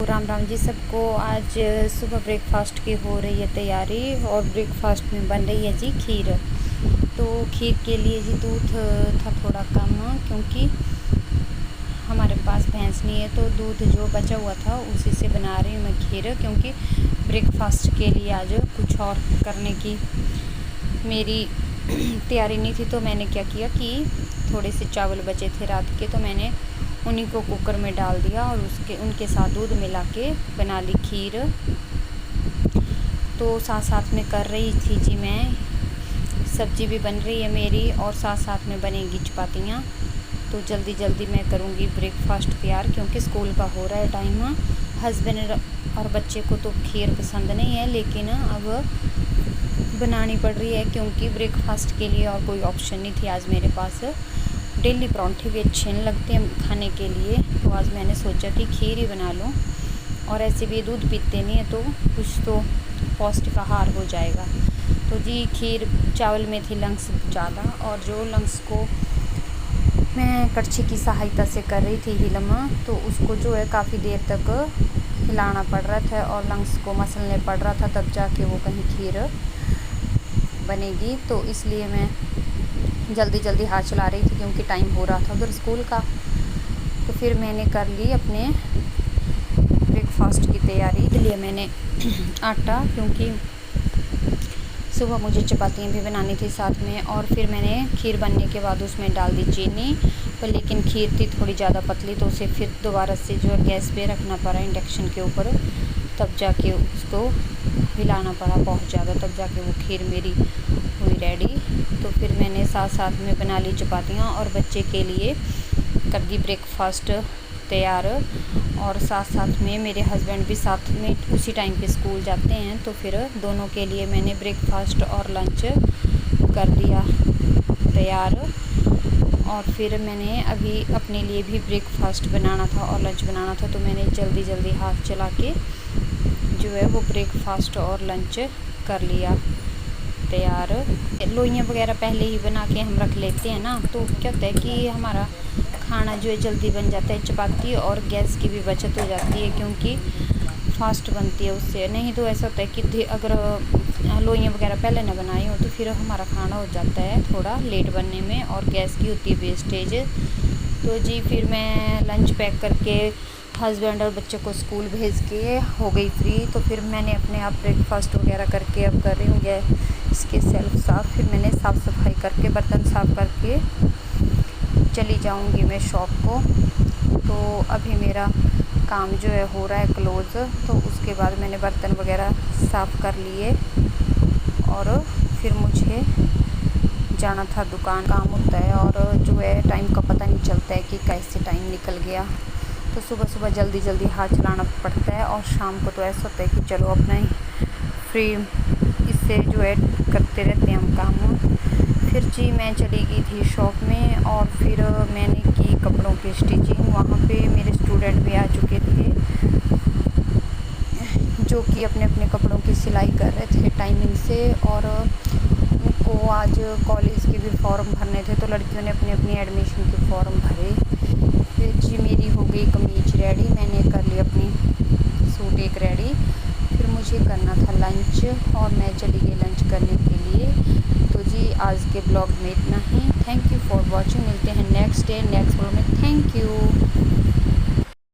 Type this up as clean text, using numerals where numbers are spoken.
राम राम जी सबको। आज सुबह ब्रेकफास्ट की हो रही है तैयारी और ब्रेकफास्ट में बन रही है जी खीर। तो खीर के लिए जी दूध था थोड़ा कम, क्योंकि हमारे पास भैंस नहीं है, तो दूध जो बचा हुआ था उसी से बना रही हूँ मैं खीर। क्योंकि ब्रेकफास्ट के लिए आज कुछ और करने की मेरी तैयारी नहीं थी, तो मैंने क्या किया कि थोड़े से चावल बचे थे रात के, तो मैंने उन्हीं को कुकर में डाल दिया और उनके साथ दूध मिला के बना ली खीर। तो साथ साथ में कर रही थी जी मैं, सब्जी भी बन रही है मेरी और साथ साथ में बनेगी चपातियाँ। तो जल्दी जल्दी मैं करूँगी ब्रेकफास्ट तैयार, क्योंकि स्कूल का हो रहा है टाइम। हस्बैंड और बच्चे को तो खीर पसंद नहीं है, लेकिन अब बनानी पड़ रही है क्योंकि ब्रेकफास्ट के लिए और कोई ऑप्शन नहीं थी आज मेरे पास। डेली परांठे भी अच्छे नहीं लगते हैं खाने के लिए, तो आज मैंने सोचा कि खीर ही बना लूँ। और ऐसे भी दूध पीते नहीं है, तो कुछ तो पौष्टिक आहार हो जाएगा। तो जी खीर चावल में थी लंग्स ज़्यादा, और जो लंग्स को मैं कड़छी की सहायता से कर रही थी हिलमा, तो उसको जो है काफ़ी देर तक हिलाना पड़ रहा था और लंग्स को मसलने पड़ रहा था, तब जाके वो कहीं खीर बनेगी। तो इसलिए मैं जल्दी जल्दी हाथ चला रही थी, क्योंकि टाइम हो रहा था उधर स्कूल का। तो फिर मैंने कर ली अपने ब्रेकफास्ट की तैयारी। इसलिए मैंने आटा, क्योंकि सुबह मुझे चपातियाँ भी बनानी थी साथ में, और फिर मैंने खीर बनने के बाद उसमें डाल दी चीनी। पर लेकिन खीर थी थोड़ी ज़्यादा पतली, तो उसे फिर दोबारा से जो है गैस पे रखना पड़ा इंडक्शन के ऊपर, तब जाके उसको हिलाना पड़ा बहुत ज़्यादा, तब जाके वो खीर मेरी हुई रेडी। तो फिर मैंने साथ साथ में बना ली चपातियाँ और बच्चे के लिए कर दी ब्रेकफास्ट तैयार। और साथ साथ में मेरे हस्बैंड भी साथ में उसी टाइम पे स्कूल जाते हैं, तो फिर दोनों के लिए मैंने ब्रेकफास्ट और लंच कर दिया तैयार। और फिर मैंने अभी अपने लिए भी ब्रेकफास्ट बनाना था और लंच बनाना था, तो मैंने जल्दी जल्दी हाथ चला के जो है वो ब्रेकफास्ट और लंच कर लिया तैयार। लोइयाँ वगैरह पहले ही बना के हम रख लेते हैं ना, तो क्या होता है कि हमारा खाना जो है जल्दी बन जाता है, चपाती, और गैस की भी बचत हो जाती है, क्योंकि फास्ट बनती है उससे। नहीं तो ऐसा होता है कि अगर लोइयाँ वगैरह पहले ना बनाई हो, तो फिर हमारा खाना हो जाता है थोड़ा लेट बनने में, और गैस की होती है वेस्टेज। तो जी फिर मैं लंच पैक करके हस्बैंड और बच्चे को स्कूल भेज के हो गई फ्री। तो फिर मैंने अपने आप ब्रेकफास्ट वगैरह करके अब कर रही हूँ गैस के सेल्फ साफ़। फिर मैंने साफ़ सफाई करके बर्तन साफ़ करके चली जाऊँगी मैं शॉप को। तो अभी मेरा काम जो है हो रहा है क्लोज़, तो उसके बाद मैंने बर्तन वगैरह साफ़ कर लिए और फिर मुझे जाना था दुकान। काम होता है और जो है टाइम का पता नहीं चलता है कि कैसे टाइम निकल गया। तो सुबह सुबह जल्दी जल्दी हाथ चलाना पड़ता है, और शाम को तो ऐसा होता है कि चलो अपना ही फ्री इससे जो है करते रहते हैं हम काम। फिर जी मैं चली गई थी शॉप में, और फिर मैंने की कपड़ों की स्टिचिंग। वहाँ पे मेरे स्टूडेंट भी आ चुके थे, जो कि अपने अपने कपड़ों की सिलाई कर रहे थे टाइमिंग से, और उनको आज कॉलेज के भी फॉर्म भरने थे, तो लड़कियों ने अपने अपनी एडमिशन के फॉर्म भरे। फिर जी मेरी हो गई कमीज रेडी, मैंने कर ली अपनी सूट एक रेडी। फिर मुझे करना था लंच, और मैं चली गई लंच करने के लिए। तो जी आज के ब्लॉग में इतना ही। Thank you for watching. मिलते हैं नेक्स्ट डे नेक्स्ट ब्लॉग में। Thank you.